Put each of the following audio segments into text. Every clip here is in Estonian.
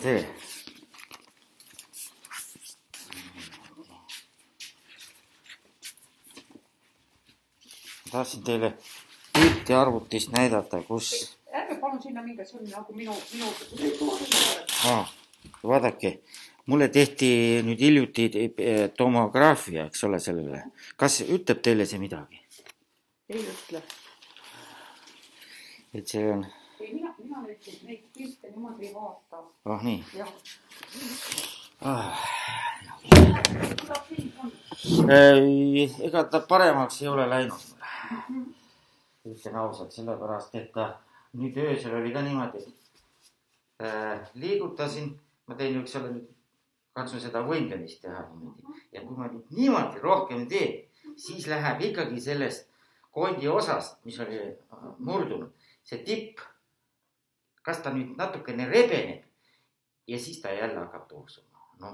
Tee. Tahtsin teile pilti arvutist näidata, kus... Ärge palun sinna minge, see on nagu minu... Vaadake, mulle tehti nüüd hiljuti tomograafia, eks ole, sellele. Kas ütleb teile see midagi? Ei ütle. Et see on... Ei, mina neid pilte niimoodi ei vaata. Nii. Jah. Ega ta paremaks ei ole läinud. Ütlen ausalt, sellepärast, et nüüd öösel oli ka niimoodi, et liigutasin, ma teen üks selle nüüd, katsun seda võimlemist teha niimoodi. Ja kui ma nüüd niimoodi rohkem teen, siis läheb ikkagi sellest kondi osast, mis oli murdunud, see tipp, kas ta nüüd natukene rebeneb ja siis ta jälle hakkab tuusuma. No.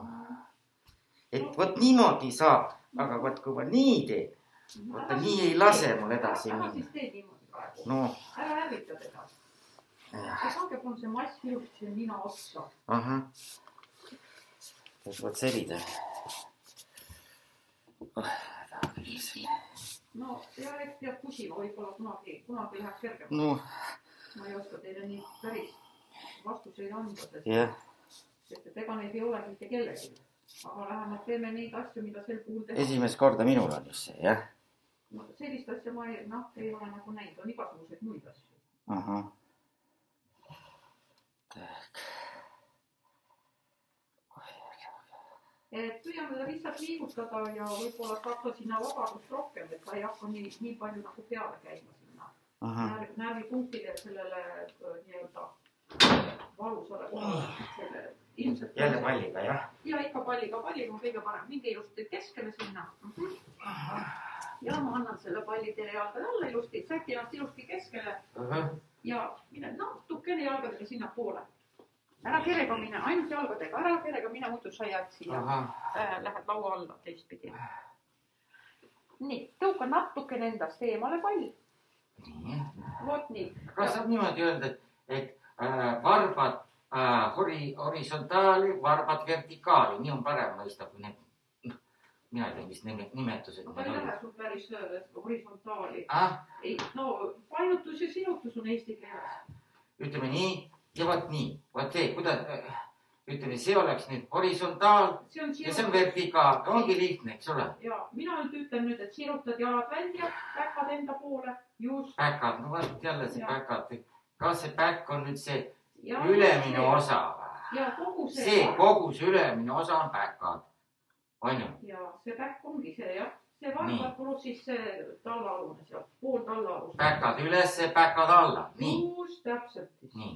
Et võt niimoodi saab, aga võt kui ma nii teen, võt ta nii ei lase mul edasi minna. Ära siis tee niimoodi praegu. No. Ära hävita teda. Saage palun see mass ilusti nina otsa. Võt selida. No, ja eks tead kusima, võib-olla kunagi läheb kergem. No. Ma ei oska teile nii päris vastuseid anda, sest ega neid ei ole mitte kellegi. Aga vähemalt teeme neid asju, mida sel puhul teha. Esimest korda minul on just see, jah? No, sellist asja ma ei ole nagu näinud, on igasuguseid muid asju. Püüame teda lihtsalt liigutada ja võib-olla saab ka sinna vabadust rohkem, et ta ei hakka nii palju nagu peale käima sinna. Närvipunktile sellele nii-öelda valusale kohale. Jälle palliga, jah? Ja ikka palliga on kõige parem. Minge ilusti keskele sinna. Ja ma annan selle palli teile jalgade alla ilusti. Säti ennast ilusti keskele. Ja mine natukene jalgadega sinna poole. Ära kerega mine, ainult jalgadega. Ära kerega mine, muidu sa jääd siia. Lähed laua alla teistpidi. Nii, tõuka natukene endast eemale pall. Vot nii. Kas saab niimoodi öelda, et varbad horisontaali, varbad vertikaali. Nii on parem mõista, kui need, mina ei tea, mis nimetused. Aga ei lähe sul päris horisontaali. No, painutus ja sinutus on eesti keeles. Ütleme nii ja vaat nii. Vaat see, kuidas, ütleme, see oleks nüüd horisontaal ja see on vertikaal. Ongi lihtne, eks ole? Ja, mina ütlen nüüd, et sirutad jalad välja, päkad enda poole. Just. Päkad, no vaat jälle see päkad. Kas see päkk on nüüd see ülemine osa? Ja kogu see... See kogu see ülemine osa on päkad. On ju? Ja see päkk ongi see, jah. See varbad pluss siis see tallaalune seal. Pool tallaalust. Päkad üles, päkad alla. Nii. Just täpselt. Nii.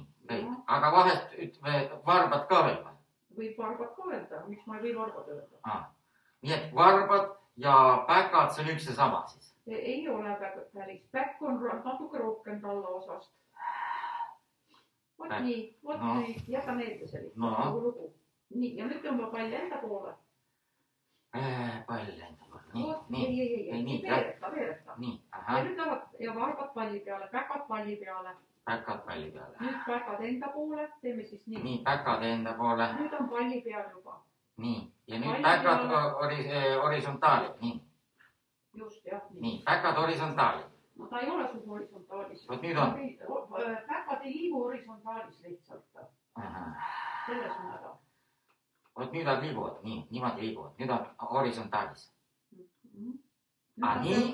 Aga vahest ütleme varbad ka veel või? Võib varbad ka öelda. Miks ma ei või varbad öelda? Nii et varbad ja päkad, see on üks ja sama siis? Ei ole päris. Päkk on natuke rohkem talla osast. Vot nii, jäta meelde sellist lugu. Nii, ja nüüd tõmba pall enda poole. Pall enda poole, nii. Ei, veereta. Nii, ja nüüd lähevad ja varbad palli peale, päkad palli peale. Päkad palli peale. Nüüd päkad enda poole, teeme siis nii. Nii, päkad enda poole. Nüüd on palli peal juba. Nii, ja nüüd päkad horisontaali, nii. Just, jah. Nii, päkad horisontaali. No ta ei ole sul horisontaalis. Vot nüüd on. Päkad ei liigu horisontaalis lihtsalt. Selles on häda. Vot nüüd nad liiguvad, nii, niimoodi liiguvad. Nüüd on horisontaalis. Nii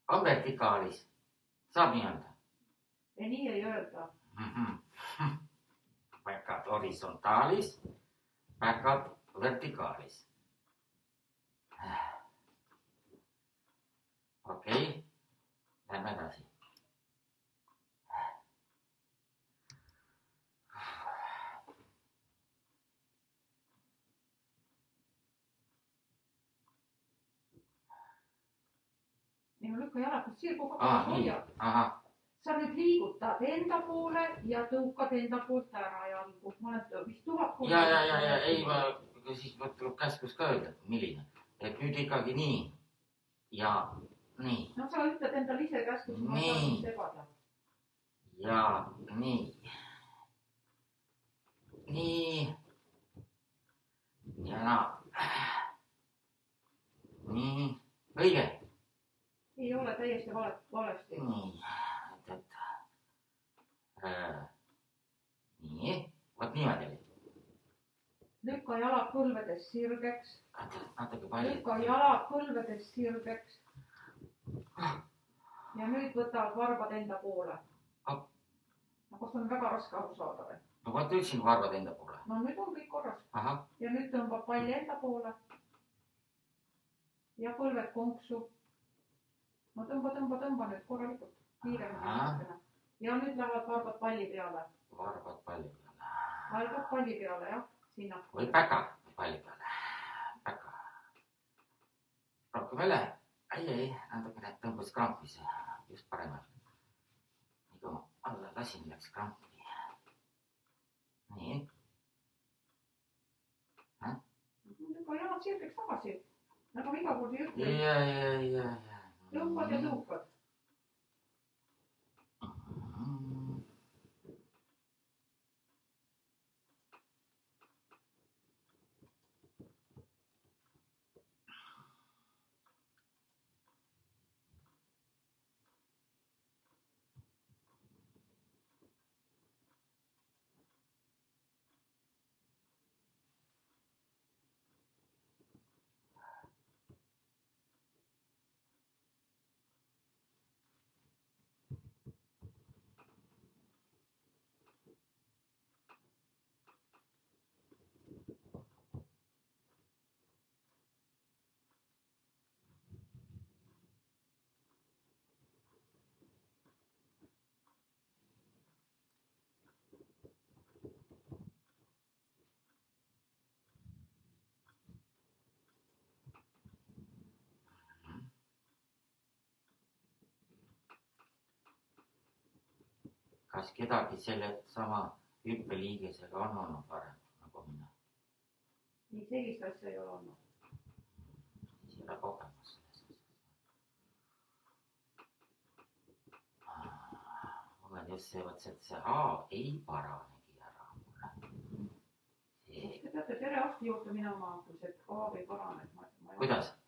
on vertikaalis. Saab nii öelda? Ja nii ei öelda. Päkad horisontaalis, päkad vertikaalis. Okei. Lähme edasi. Ei, lükka jalad, sirgu kakkas hoiad. sa nüüd liigutad enda poole ja tõukad enda poolt ära jalgu. Ma olen vist tuhat ja, ei, siis tuleb käskus ka öelda, milline. Et nüüd ikkagi nii ja nii. No sa ütled endale ise käskus, ma ei saa segada. Ja nii. Nii. Ja naa. Nii. Õige. Ei ole täiesti valesti. Nii. Nii. Vot niimoodi. Lükka jalad põlvedest sirgeks. Natuke palju. Lükka jalad põlvedest sirgeks. Ja nüüd võtavad varbad enda poole. No kas on väga raske aru saada või? No vaat ütlesin varbad enda poole. No nüüd on kõik korras. Aha. Ja nüüd tõmbab palli enda poole. Ja põlved konksu. No tõmba nüüd korralikult. Kiiremini. Ja nüüd lähevad varbad palli peale. Varbad palli peale. Varbad palli peale, jah. Sinna. Või päka palli peale. Päka. Rohkem üle. Ei, natukene tõmbas krampis. Just paremal. Nii kui ma alla lasin, läks krampi. Nii. Lükka jalad sirgeks tagasi. Nagu iga kord ei ütle. Ja. Tõmbad ja tõukad. Kas kedagi selle sama hüppeliigesega on olnud varem nagu mina? Nii sellist asja ei ole olnud. Siis ei ole kogemus selles asjas. Mul on just see haav ei paranegi ära mulle. Te peate perearsti juurde minema, kui see haav ei parane. Kuidas?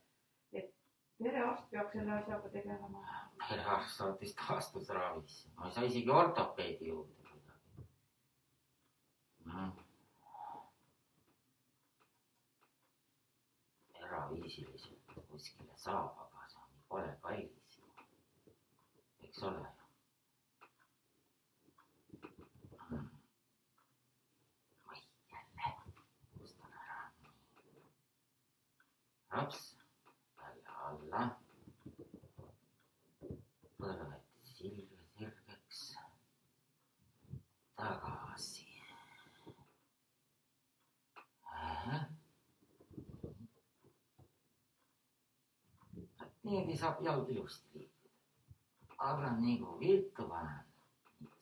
Perearst peab selle asjaga tegelema. Perearst saatis taastusraavisse. Ma ei saa isegi ortopeedi juurde kuidagi. Eraviisiliselt kuskile saab, aga see on pole kallis. Eks ole ju. Või jälle. Kustan ära. Raps. Alla. Põlved sirgeks. Tagasi. Niimoodi saab jalg ilusti liikuda. Aga nii kui viltu panen,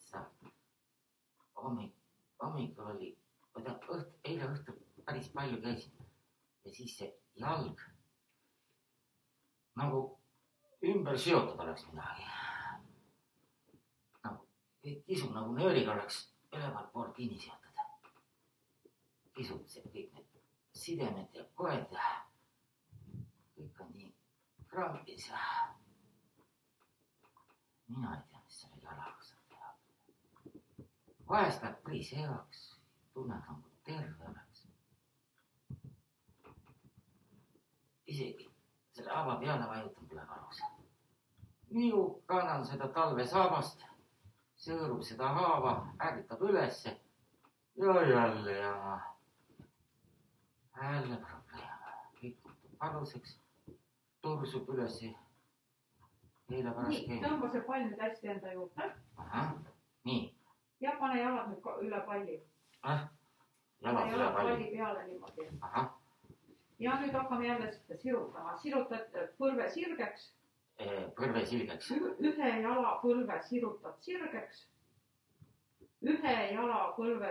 saab. Hommikul oli, eile õhtul päris palju käisin. Ja siis see jalg nagu ümber seotud oleks midagi. Nagu kisub nagu nööriga oleks ülevalt poolt kinni seotud. Kisub see kõik need sidemed ja koed ja kõik on nii krampis. Mina ei tea, mis selle jalaga saab teha. Vahest läheb päris heaks, tunned nagu terve oleks. Isegi selle haava peale vajutan pole valus. Nii kui kannan seda talvesaabast, sõõrub seda haava, ärgitab ülesse ja jälle probleem. Kõik muutub valuseks, tursub ülesse. Nii, tõmba see pall nüüd hästi enda juurde. Nii. Ja pane jalad nüüd üle palli. Jalad üle palli peale niimoodi. Ahah. Ja nüüd hakkame jälle sirutama. Sirutad põlve sirgeks. põlve sirgeks. Ühe jala põlve sirutad sirgeks. Ühe jala põlve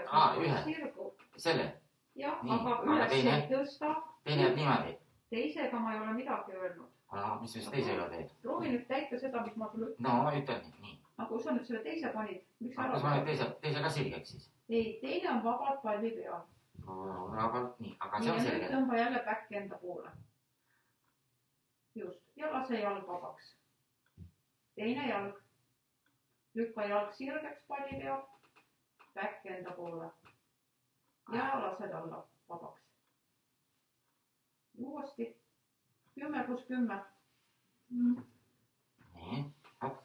sirgu. Selle? Jah, aga üles ei tõsta. Teine jääb niimoodi? Teisega ma ei ole midagi öelnud. Mis siis teisega teed? Proovi nüüd täita seda, mis ma sulle ütlen. No, ma ütlen nii. Aga kui sa nüüd selle teise panid, miks ära? Kas ma nüüd teise ka sirgeks siis? Ei, teine on vabalt palli peal. Vabalt, nii, aga see on selge. Nüüd tõmba jälle back enda poole. Just, ja lase jalg vabaks. Teine jalg. Lükka jalg sirgeks palli peal. Back enda poole. Ja lased alla vabaks. Uuesti. 10+10. Nii, hop.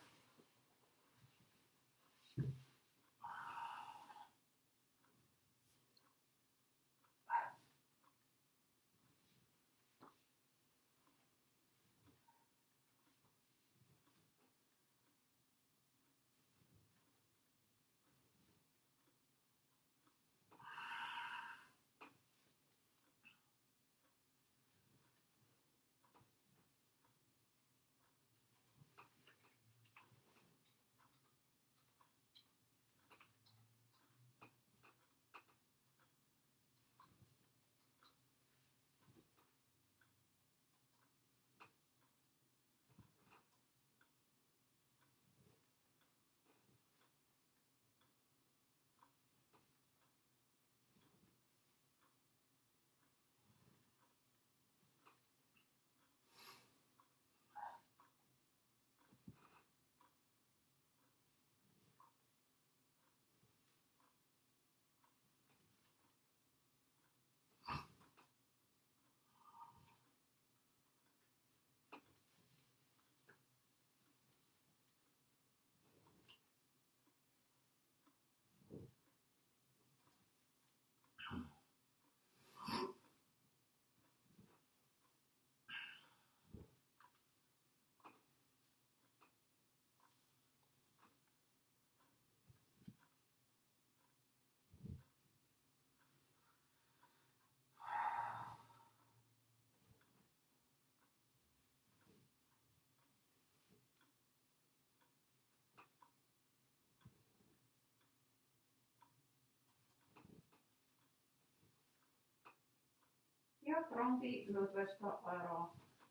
Ja trambi lõdvesta ära.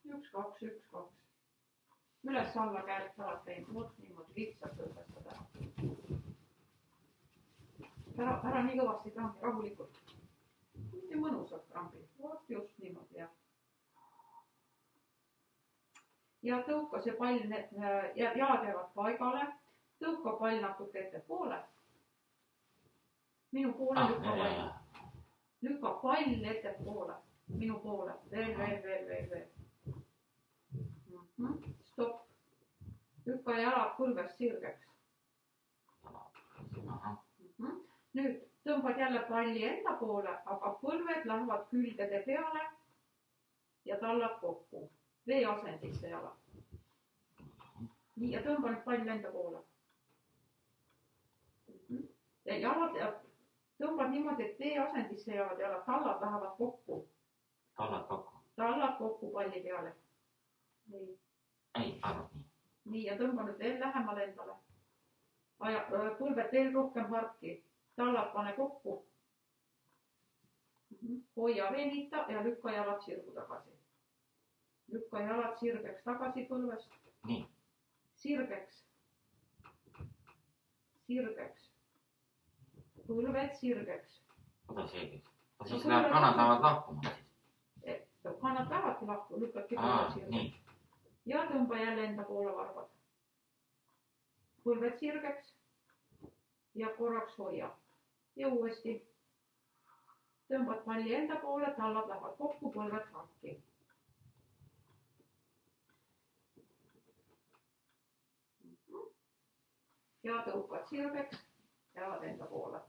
1, 2, 1, 2. Üles alla käed alad käinud. Vot niimoodi lihtsalt lõdvestad ära. Ära nii kõvasti trambi, rahulikult. Mitte mõnusalt trambi. Vot just niimoodi, jah. Ja tõuka see pall, jalad jäävad paigale. Tõuka pall natuke ette poole. Minu poole lükka pall. Lükka pall ette poole. Minu poole. Veel. Stopp. Lükka jalad põlvest sirgeks. Nüüd tõmbad jälle palli enda poole, aga põlved lähevad külgede peale ja tallad kokku. Vee asendisse jalad. Nii, ja tõmba nüüd pall enda poole. Ja jalad tõmbad niimoodi, et vee asendisse jalad, tallad lähevad kokku. Tallad kokku palli peale. Nii. Ei, arvad nii. Nii, ja tõmba nüüd veel lähemale endale. Põlved veel rohkem harki. Tallad pane kokku. Hoia venita ja lükka jalad sirgu tagasi. Lükka jalad sirgeks tagasi põlvest. Nii. Sirgeks. Põlved sirgeks. Kuidas sirgeks? Siis kannad lähevad lahkuma siis. Kannad lähevadki lahku, lükkadki põlved sirgeks. Ja tõmba jälle enda poole varbad. Põlved sirgeks. Ja korraks hoia. Ja uuesti. Tõmbad palli enda poole, tallad lähevad kokku, põlved harki. Ja tõukad sirgeks, jalad enda poole.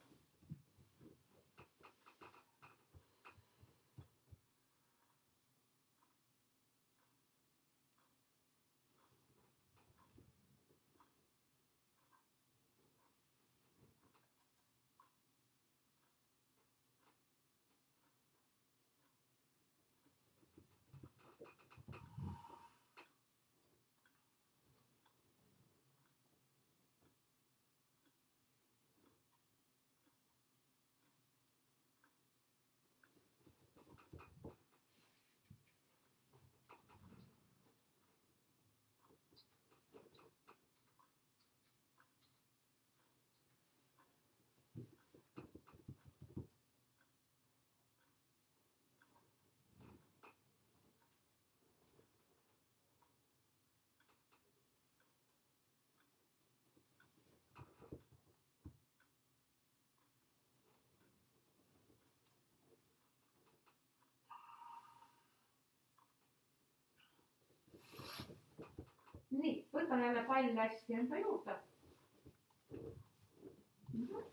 nii, võta jälle pall hästi enda juurde.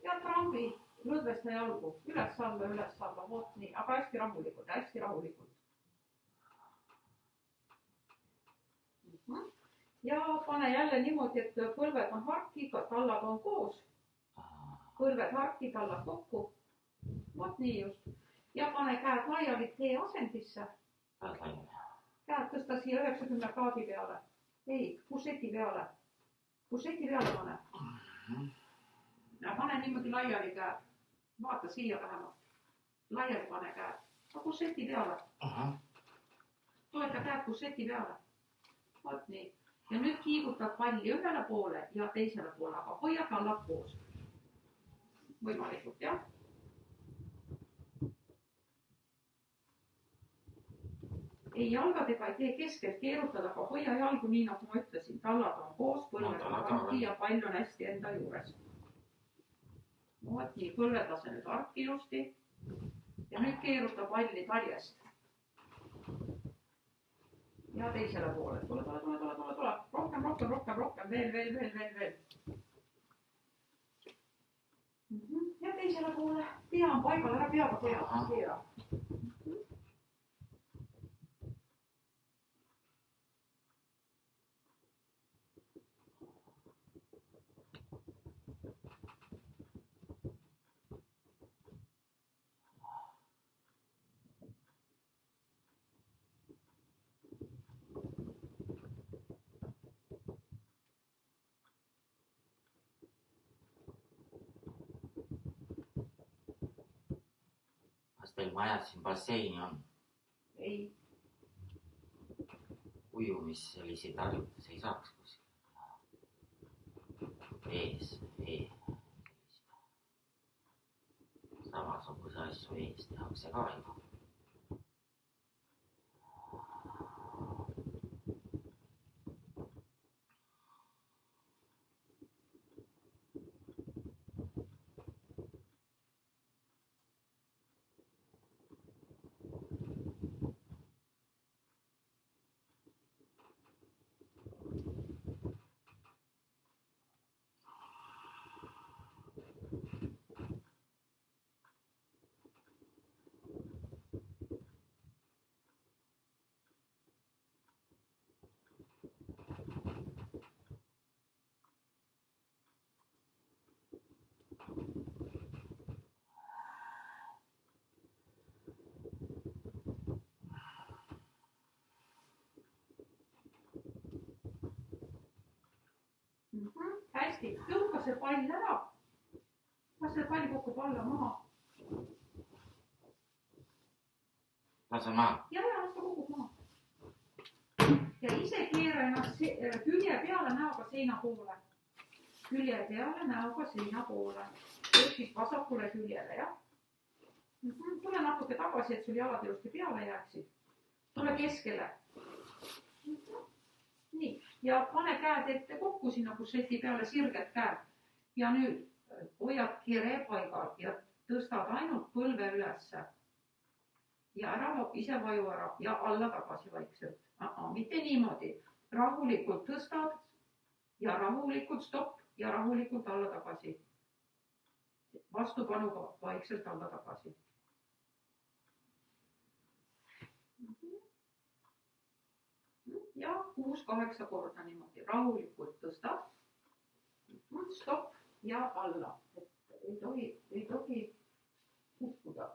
Ja trambi lõdvesta jalgu, üles-alla, vot nii, aga hästi rahulikult. Ja pane jälle niimoodi, et põlved on harki, tallad on koos. Põlved harki, tallad kokku. Vot nii just. Ja pane käed laiali tee asendisse. Käed tõsta siia 90 kraadi peale. Ei, kusseti peale. Kusseti peale pane. Ja pane niimoodi laiali käed. Vaata siia vähemalt. Laiali pane käed. Kusseti peale. Toeta käed kusseti peale. Vot nii. Ja nüüd kiigutad palli ühele poole ja teisele poole, aga hoia tallad koos. Võimalikult, jah? Ei jalgadega ei tee keskelt keerutada, aga hoia jalgu nii, nagu ma ütlesin. Tallad on koos, põlved on harki ja pall on hästi enda juures. Vot nii, põlvetase nüüd harki ilusti. Ja nüüd keeruta palli taljest. Ja teisele poole. Tule. Rohkem. Veel. Ja teisele poole. Pea on paigal, ära peaga keera. Kas teil majas siin basseini on? Ei. Ujumis selliseid harjutusi ei saaks kuskil. Ees. Samasuguse asju ees tehakse ka juba. Hästi, tõuka see pall ära. Kas see pall kukub alla maha? Lase maha. Ja, las ta kukub maha. Ja ise keera ennast külje peale näoga seina poole. Külje peale näoga seina poole. Ehk siis vasakule küljele, jah? Tule natuke tagasi, et sul jalad ilusti peale jääksid. Tule keskele. Nii, ja pane käed ette kokku sinna kusseti peale, sirged käed. Ja nüüd hoiad kere paigal ja tõstad ainult põlve ülesse. Ja ära ise vaju ära ja alla tagasi vaikselt. Mitte niimoodi. Rahulikult tõstad ja rahulikult stopp ja rahulikult alla tagasi. Vastupanuga vaikselt alla tagasi. Ja 6-8 korda niimoodi. Rahulikult tõstad. Stopp ja alla. Ei tohi kukkuda.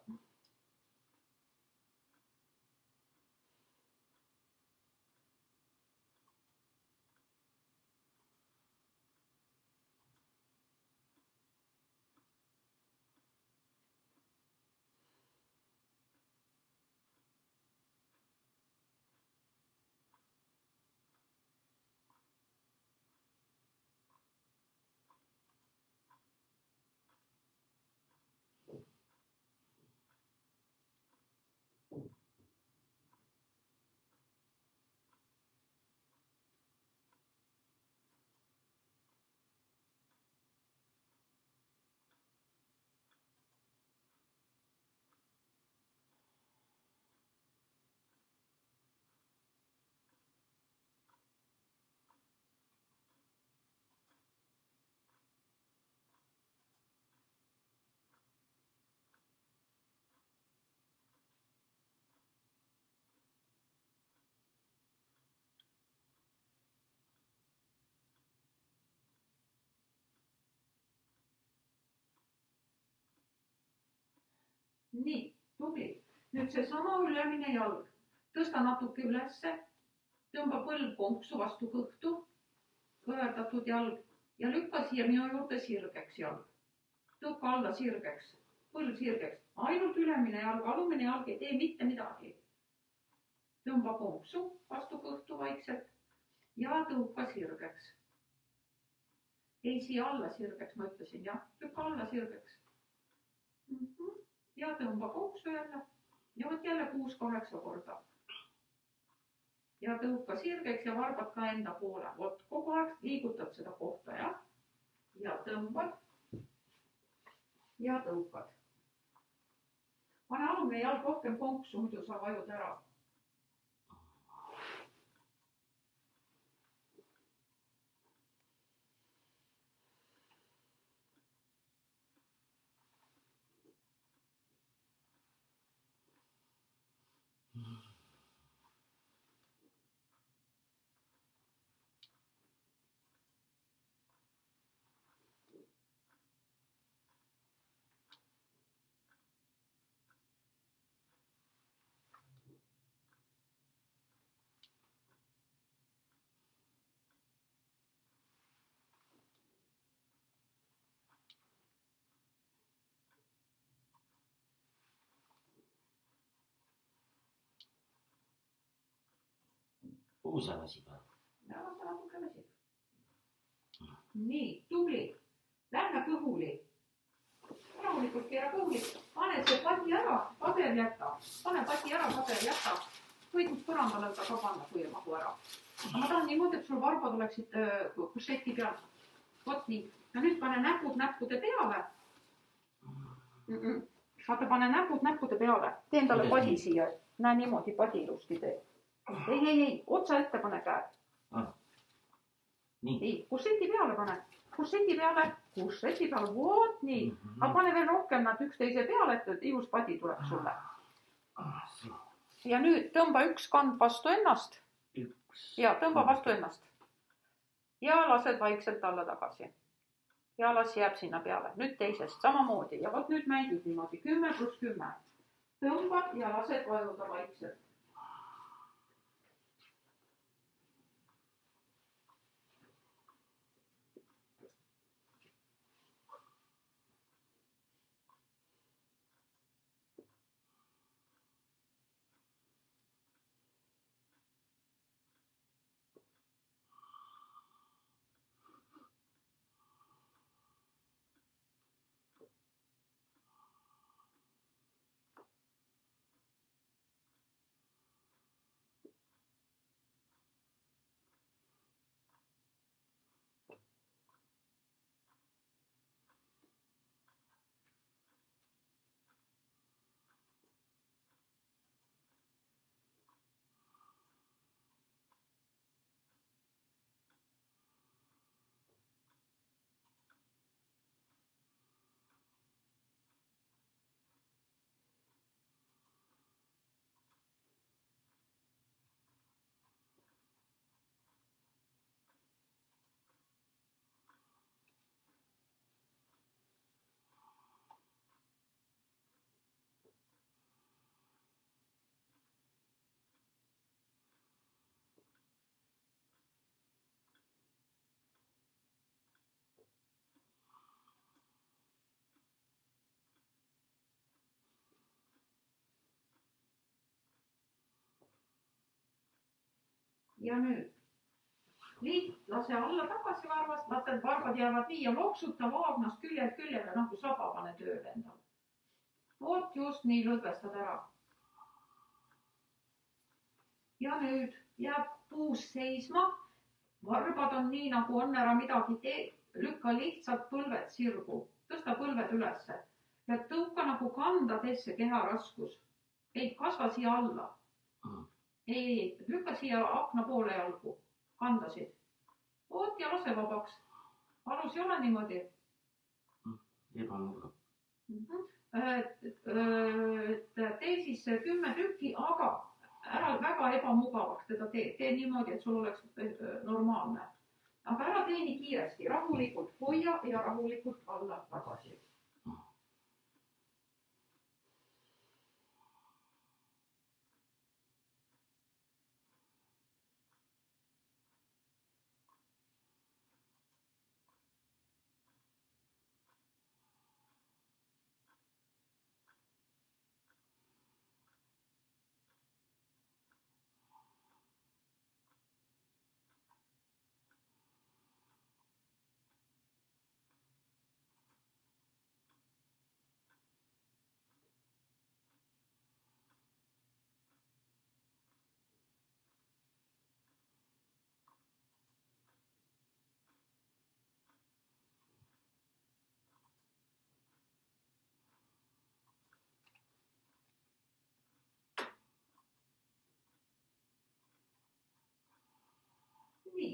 Nii, tubli. Nüüd see sama ülemine jalg. Tõsta natuke ülesse. Tõmba põlv konksu vastu kõhtu. Kõverdatud jalg. Ja lükka siia minu juurde sirgeks jalg. Tõuka alla sirgeks. Põlv sirgeks. Ainult ülemine jalg, alumine jalg ei tee mitte midagi. Tõmba konksu vastu kõhtu vaikselt. Ja tõuka sirgeks. Ei siia alla sirgeks, ma ütlesin, jah. Lükka alla sirgeks. Ja tõmba konksu jälle. Ja võt jälle 6-8 korda. Ja tõuka sirgeks ja varbad ka enda poole. Vot kogu aeg liigutad seda kohta, jah. Ja tõmbad. Ja tõukad. Pane alumine jalg rohkem konksu, muidu sa vajud ära. Kuhu sa väsib? Ja sa natuke väsib. Nii, tubli. Lähme kõhuli. Rahulikult keera kõhuli. Pane see pati ära, paber jätta. Pane pati ära, paber jätta. Võid põrandale ka panna, kui ei mahu ära. Aga ma tahan niimoodi, et sul varbad oleksid kusseti peal. Vot nii. Ja nüüd pane näpud näppude peale. Vaata, pane näpud näppude peale. Tee endale padi siia. Näe niimoodi padi ilusti tee. Ei, otsa ette pane käed. Nii, kusseti peale pane. Kusseti peale, voot nii. Aga pane veel rohkem nad üksteise peale, et ilus padi tuleb sulle. Ja nüüd tõmba üks kand vastu ennast. Ja tõmba vastu ennast. Ja lased vaikselt alla tagasi. Ja las jääb sinna peale. Nüüd teisest samamoodi. Ja vot nüüd mängid niimoodi 10+10. Tõmbad ja lased vajuda vaikselt. Ja nüüd lase alla tagasi varbast, vaata, varbad jäävad nii ja loksuta vaagnast küljelt küljele, nagu saba pane tööl endal. Vot just nii lõdvestad ära. Ja nüüd jääb puus seisma. Varbad on nii, nagu on ära midagi tee. Lükka lihtsalt põlved sirgu. Tõsta põlved ülesse. Ja tõuka nagu kandadesse keha raskus. Ei kasva siia alla. Ei, lükka siia akna poole jalgu. Kandasid. Oot ja lase vabaks. Alus ei ole niimoodi. Ebamugav. Tee siis 10 tükki, aga ära väga ebamugavaks teda tee. Tee niimoodi, et sul oleks normaalne. Aga ära tee nii kiiresti. Rahulikult hoia ja rahulikult alla tagasi.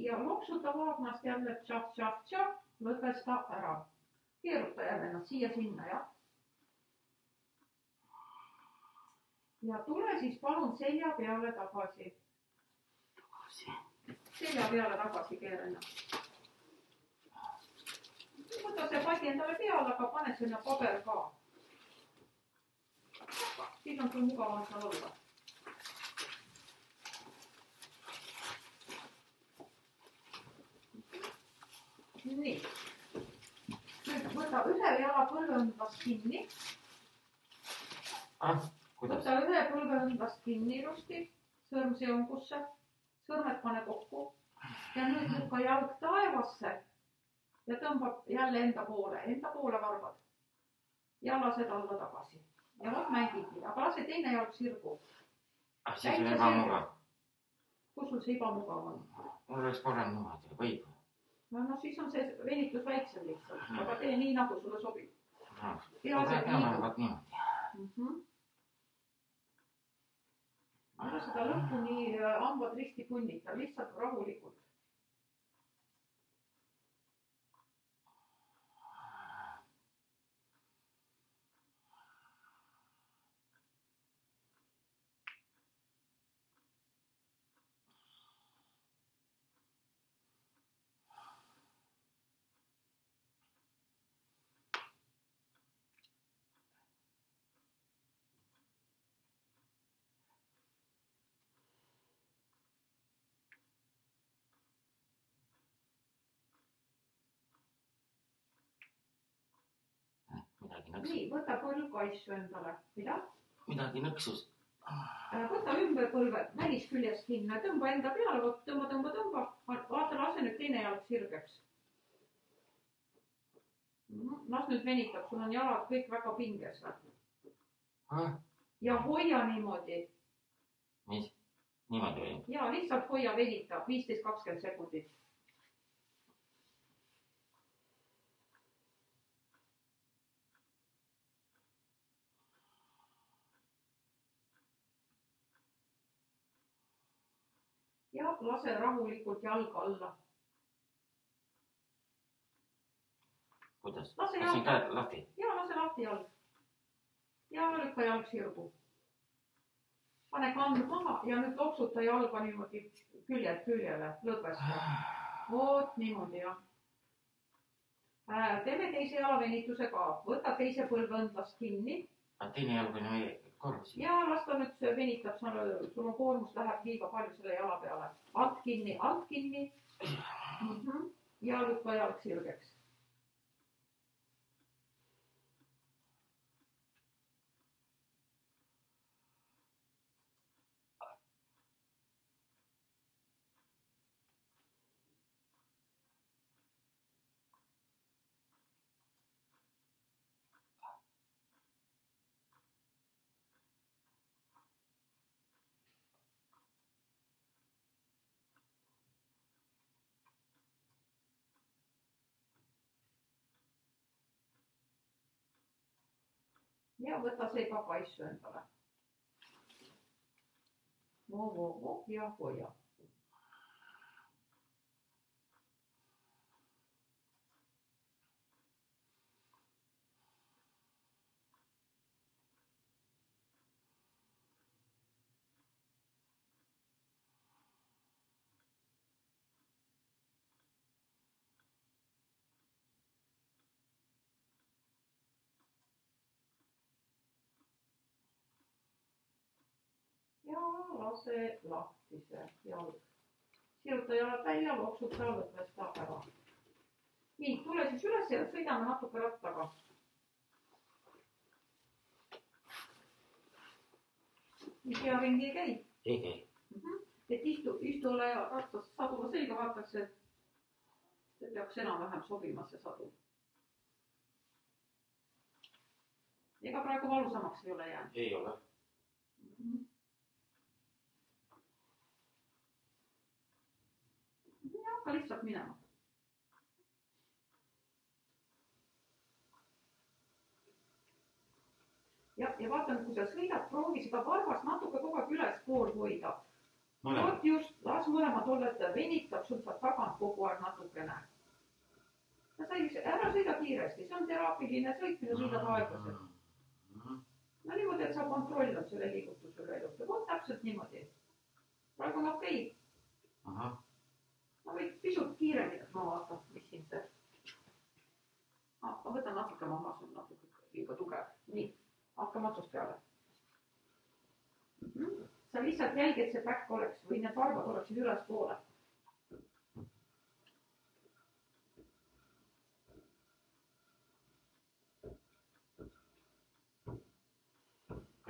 ja loksuta vaagnast jälle tšah, lõdvesta ära. Keeruta jälle ennast siia-sinna, jah. Ja tule siis palun selja peale tagasi. Selja peale tagasi keera ennast. Võta see padi endale peale, aga pane sinna paber ka. Siis on sul mugavam seal olla. Nii. Võta ühe jala põlveõndlast kinni. Võta ühe põlveõndlast kinni ilusti. Sõrm seongusse. Sõrmed pane kokku. Ja nüüd lükka jalg taevasse. Ja tõmbab jälle enda poole varbad. Ja lased alla tagasi. Ja vot mängigi, aga lase teine jalg sirgu. Siis on ebamugav. Kus sul see ebamugav on? Mul oleks parem niimoodi, võib. No siis on see venitus väiksem lihtsalt, aga tee nii, nagu sulle sobib. Peavad niimoodi. Aga seda lõpuni hambad risti punnita, lihtsalt rahulikult. Nii, võta põlvkaissu endale. Mida? Midagi nõksus. Võta ümber põlve välisküljest kinni. Tõmba enda peale, tõmba. Vaata, lase nüüd teine jalg sirgeks. Las nüüd venitab, sul on jalad kõik väga pinges. Ja hoia niimoodi. Mis? Niimoodi või? Ja lihtsalt hoia venita 15-20 sekundit. Ja lase rahulikult jalg alla. Kuidas? Lase jalg käed lahti? Ja lase lahti jalg. Ja lükka jalg sirgu. Pane kand maha ja nüüd loksuta jalga niimoodi küljed küljele, lõdvesta. Voot niimoodi, jah. Teeme teise jala venituse ka. Võta teise põlveõndlast kinni. Teine jalg on ju korras. Ja las ta nüüd venitab, sul on koormus läheb liiga palju selle jala peale. Alt kinni. Ja lükka jalg sirgeks. Ja võta see ka kaissu endale. Vo, ja hoia. Ja lase lahti see jalg. Siruta jalad välja, loksuta lõdvesta ära. Nii, tule siis üles ja sõidame natuke rattaga. Nii pea ringi ei käi. Ei käi. Et istule ja rattas sadula selga vaataks, et see peaks enam-vähem sobima see sadul. Ega praegu valusamaks ei ole jäänud? Ei ole. Hakka lihtsalt minema. Ja vaata, kui sa sõidad, proovi seda varvast natuke kogu aeg üles pool hoida. Vot just, las mõlemad olla, et ta venitab sul saab tagant kogu aeg natukene. Ära sõida kiiresti, see on teraapiline sõitmine, sõidad aeglaselt. No niimoodi, et sa kontrollad selle liigutuse üle ilusti. Vot täpselt niimoodi. Praegu on okei. Ma võid pisut kiiremini, et ma vaatan, mis siin see. Ma võtan natuke maha, see on natuke liiga tugev. Nii, hakkame otsast peale. Sa lihtsalt jälgi, et see back oleks või need varvad oleksid üles poole.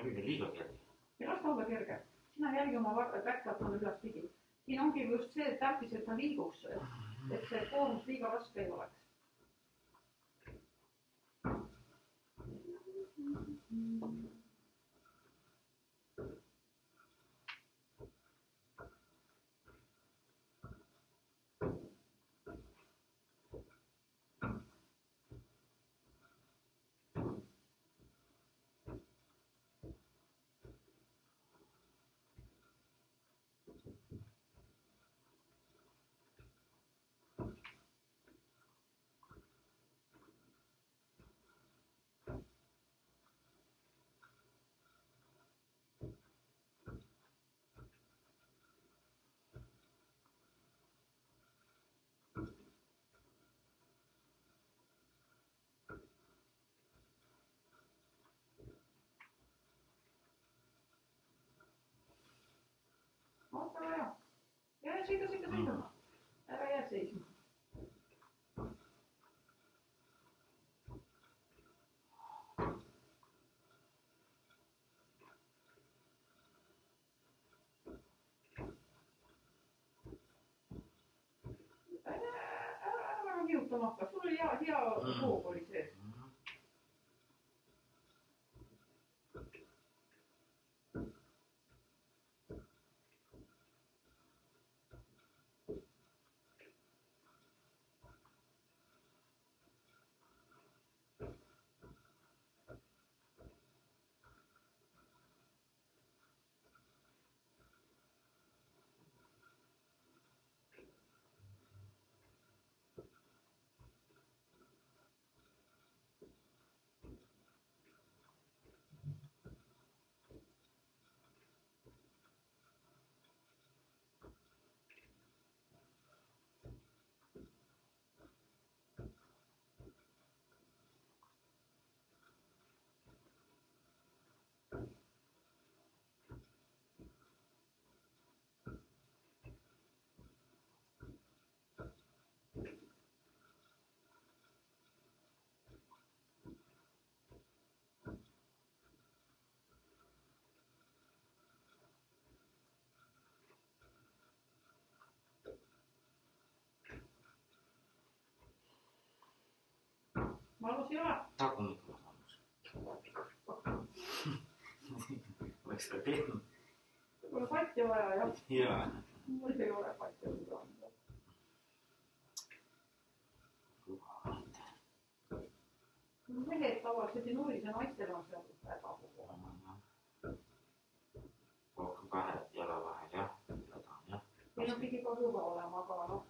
Liiga kerge. Ja las ta olla kerge. Sina jälgi oma back-up on üles pidi. Siin ongi just see täpis, et ta liiguks, et see koormus liiga raske ei oleks. Ära hea. Ja sõida. Ära jää seisma. Ära väga kiutama hakka. Sul oli hea hoog oli see. Valus ei ole? Tagumikul on valus. Oleks ta tehnud? Pole patti vaja, jah? Jaa. Mul ei ole patti vaja. Mehed tavaliselt ei nurise naistel on seal väga kogu. Rohkem kahe jala vahel, jah. Meil on pidi ka kõva olema, aga noh.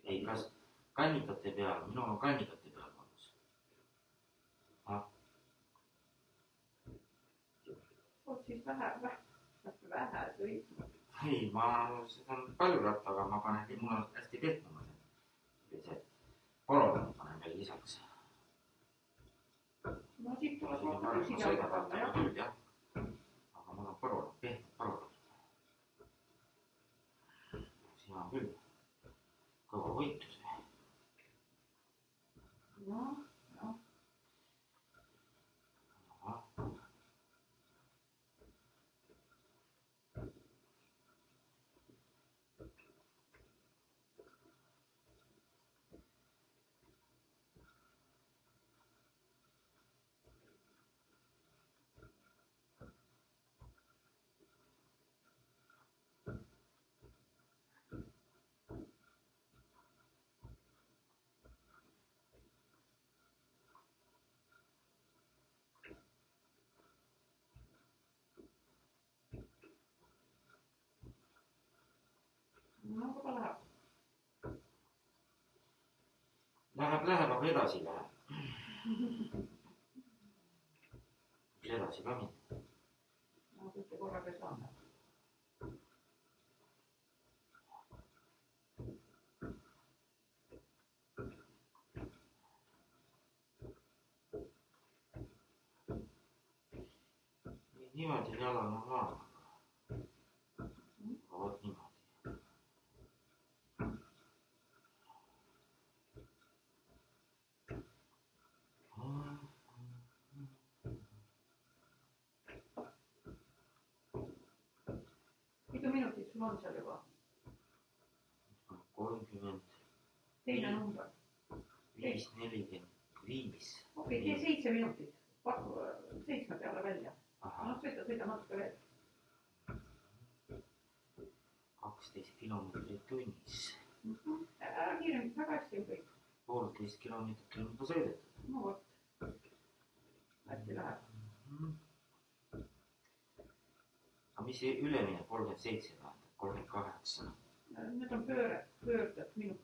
Ei, kas kannikate peal? Minul on kannikate peal valus. Oot siis vähe sõitma. Ei, ma seda on palju rattaga, ma panen, mul on hästi pehmuma see korolane panen veel lisaks. No siit tuleb rohkem üksi jalga panna, jah? Aga mul on korolane, pehmed korolane. Siin on küll kõva võitlus. No. Läheb, aga edasi läheb. Edasi ka minna. No, kõike korraga ei saa. Niimoodi jalal on maan. Vot niimoodi. Mitu minutit sul on seal juba? 30. Teine number. 5:45. Okei, tee 7 minutit. Paku 7 peale välja. No, sõida natuke veel. 12 kilomeetrit tunnis. Ära kiiremini, väga hästi on kõik. 1,5 kilomeetrit on juba sõidetud. No vot. Hästi läheb. Aga mis see ülemine 37 tähendab? 38? Need on pöörded minutit.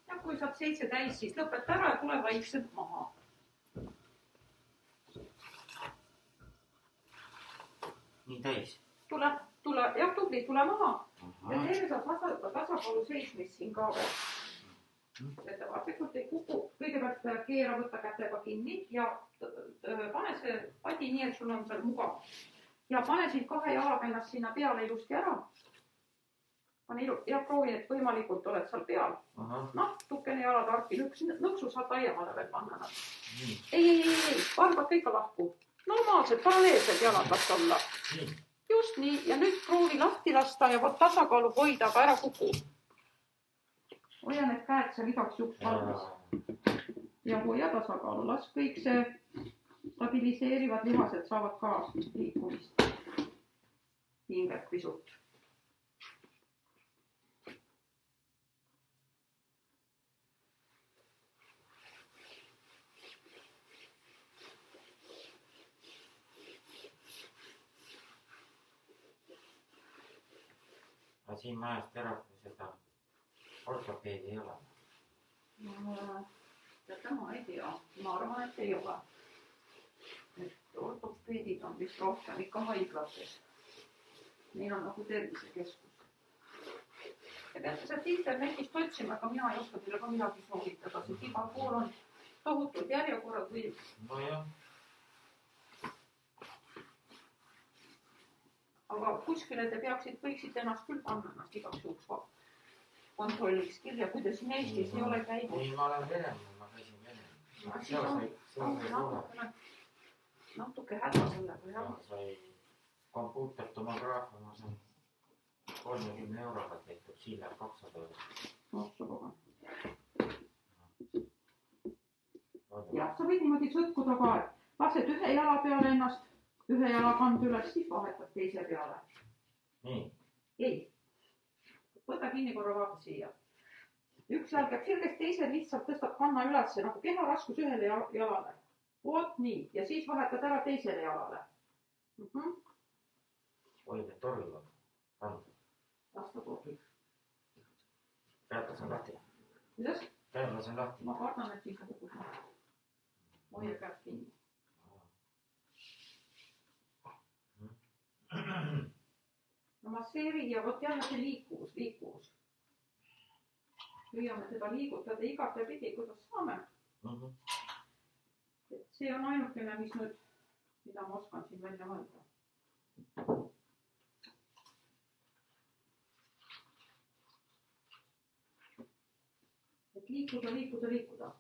Ja kui saab 7 täis, siis lõpeta ära ja tule vaikselt maha. Nii täis? Tule, jah, tubli, tule maha. Ja teeme sa tasakaalu seismist siin ka veel. Ettevaatlikult ei kuku. Kõigepealt keera võtta kätega kinni ja pane see padi nii, et sul on seal mugav. Ja pane siin 2 jalaga ennast sinna peale ilusti ära. Ja proovi, et võimalikult oled seal peal. Natukene jalad arki, üks nõksu saad laiemale veel panna. Ei, varbad kõika lahku. Normaalsed, paralleelsed jalad lasta olla. Just nii, ja nüüd proovi lahti lasta ja tasakaalu hoida, aga ära kuku. Hoia need käed seal igaks juks valmis. Ja hoia tasakaalu, las kõik see stabiliseerivad lihased saavad ka liikumist. Hinged pisut. Siin majast ära, kui seda ortopeedi ei ole. Teate, ma ei tea. Ma arvan, et ei ole. Ortopeedid on vist rohkem ikka haiglates. Neil on nagu tervisekeskus. Ja peate sealt internetist otsima, aga mina ei oska teile ka midagi soovitada, sest igal pool on tohutud järjekorrad või... No jah. Aga kuskile te võiksid ennast küll panna ennast igaks juhuks kontrolliks kirja, kui te siin Eestis ei ole käinud. Ei, ma olen Venemaal, ma käisin Venemaal. Seal sai ole. Natuke häda sellega, jah. Sai kompuutertomograafia, ma saan 30 euroga tehtud, siin läheb 200 eurot. Otsuga. Ja sa võid niimoodi sõtkuda ka, et lased ühe jala peale ennast, ühe jala kand üles, siis vahetad teise peale. Nii? Ei. Võta kinni korra vaata siia. Üks jalg jääb sirgest, teise lihtsalt tõstab kanna üles, nagu keha raskus ühele jalale. Oot nii. Ja siis vahetad ära teisele jalale. Oi, need torvivad. Lasta torvi. Käed lasen lahti. Kuidas? Käed lasen lahti. Ma kardan, et siis kukus maha. Hoia käed kinni. No masseeri ja võt jälle see liikuvus. Püüame seda liigutada igate pidi, kuidas saame. Et see on ainukene, mida ma oskan siin välja mõelda. Et liikuda.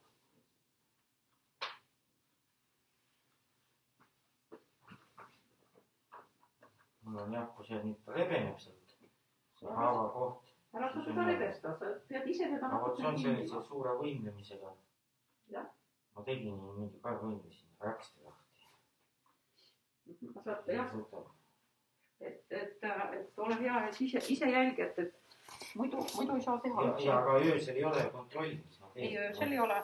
on jah, kui see nüüd rebeneb sealt, see haava koht. Ära sa seda rebesta, sa pead ise teda aga see on sellise suure võimlemisega. Ma tegin mingi ka võimlesin, räksti lahti. Ma saate jah, et ole hea ja ise jälgi, et muidu ei saa teha. Ja aga öösel ei ole kontrolli. Ei, öösel ei ole.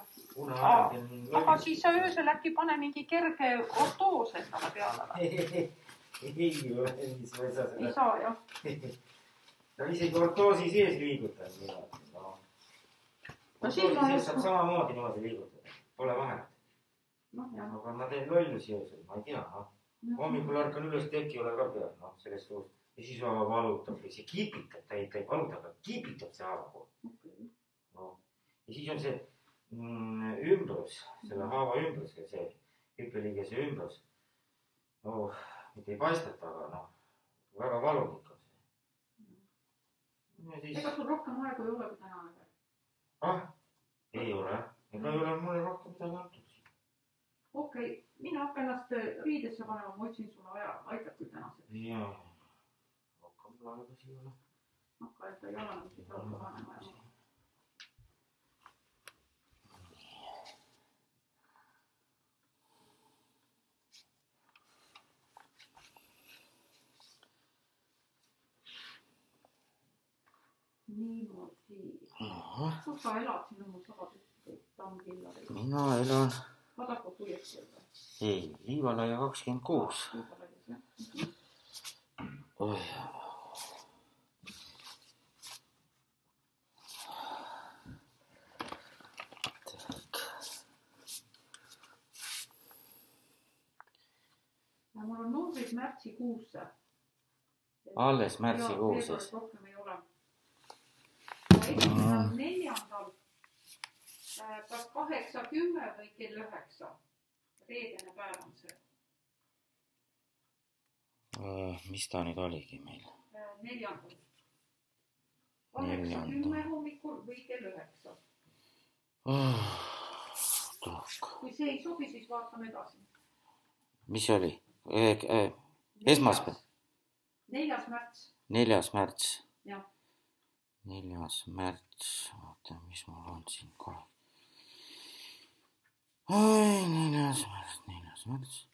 Aga siis sa öösel äkki pane mingi kerge ortoos endale peale. Ei ole, ei saa jah. Ja isegi ortoosi sees liigutan. Ortoosi sees saab samamoodi niimoodi liigutada. Pole vahet. Aga ma teen lollusi öösel, ma ei tea. Hommikul arkan üles, teki ole ka peal, sellest suust. Ja siis valutab või see kiipitab, ta ei valuta, aga kiipitab see haava pool. Ja siis on see ümbrus, selle haava ümbrus, see hüppeliigese ümbrus. Mitte ei paistata, aga väga valulik on see. Ega sul rohkem aegu ei ole kui täna või? Ei ole. Ega ei ole mulle rohkem midagi antud siin. Okei, mina hakka ennast riidesse panema, ma otsin sulle aja, aitab kui tänased. Jaa, rohkem mulle aega siin ole. Hakka enda jalana siis rohkem panema ja niimoodi. Kus sa elad siin oma saadustes Tammkillari? Mina elan... Vadaku puieskelda? Ei, Liivalaia 26. Oi. Ja mul on numbrid märtsikuusse. Alles märtsikuuses. Rohkem ei ole. Esimene on 4. Kas 8:10 või kell 9? Reedene päev on see. Mis ta nüüd oligi meil? 4. 8:10 hommikul või kell 9. Kui see ei sobi, siis vaatame edasi. Mis oli? Esmaspäev? 4. märts. 4. märts. Jah. 4. märts. Vaata, mis mul on siin kohe. Oi, 4. märts. 4. märts.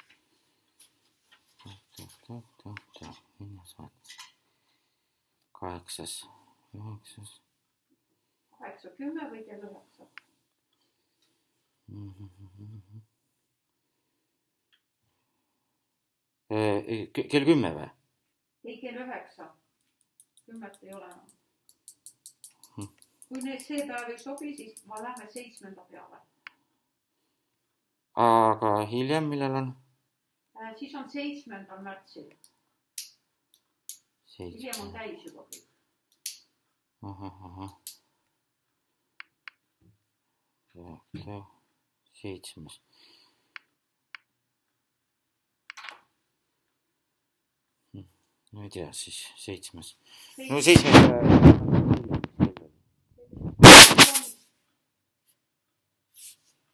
8. 9. 8:10 või kell 9? Kell 10 või? Ei, kell 9. 10 ei ole enam. Kui see päev ei sobi, siis ma lähme 7. peale. Aga hiljem, millal on? Siis on 7. märtsil. Hiljem on täis juba kõik. Ahah. 7. No ei tea, siis 7. No 7.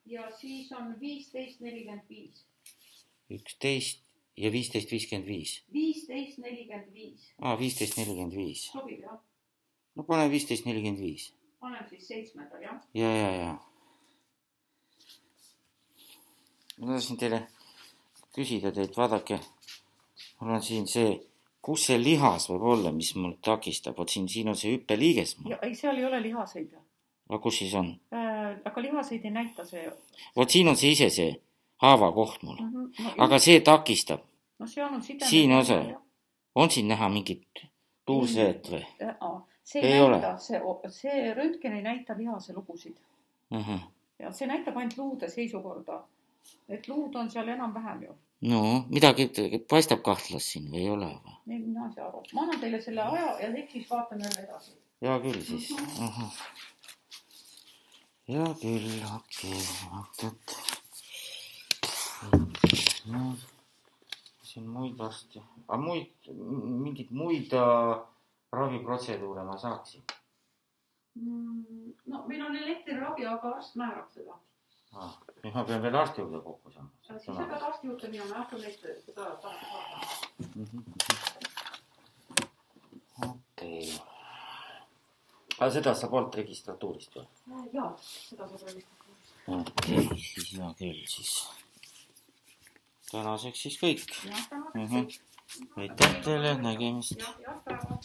Ja siis on 15:45. 11 ja 15:55. 15:45. 15:45. Sobib, jah? No pane 15:45. Panen siis 7. jah? Ja. Ma tahtsin teile küsida teilt, vaadake, mul on siin see, kus see lihas võib olla, mis mul takistab, oot siin on see hüppeliiges. Ei, seal ei ole lihaseid. Aga kus siis on? Aga lihaseid ei näita see. Oot siin on see ise see haava koht mul. Aga see takistab. No see on siin osa. On siin näha mingit tuulseet või? See ei näita, see röntgen ei näita lihase lugusid. Ja see näitab ainult luude seisukorda. Et luud on seal enam-vähem ju. No, midagi paistab kahtlas siin või ei ole või? Mina ei saa aru. Ma annan teile selle aja ja siis vaatame jälle edasi. Ja küll siis. Ja küll, okei. Vaatad. Siin muid vasti. Aga mingid muid raviprotseduure ma saaksin? No, meil on elektriravi, aga arst määrab seda. Nüüd ma pean veel arsti juurde kokku saama. Siis sa pead arsti juurde minema, hakka neid seda saada. Aga seda saab alt registratuurist või? Jaa, seda saab registratuurist. Siis hea küll siis. Tänaseks siis kõik. Jah, tänaseks kõik. Aitäh teile, nägemist. Jah, päeva.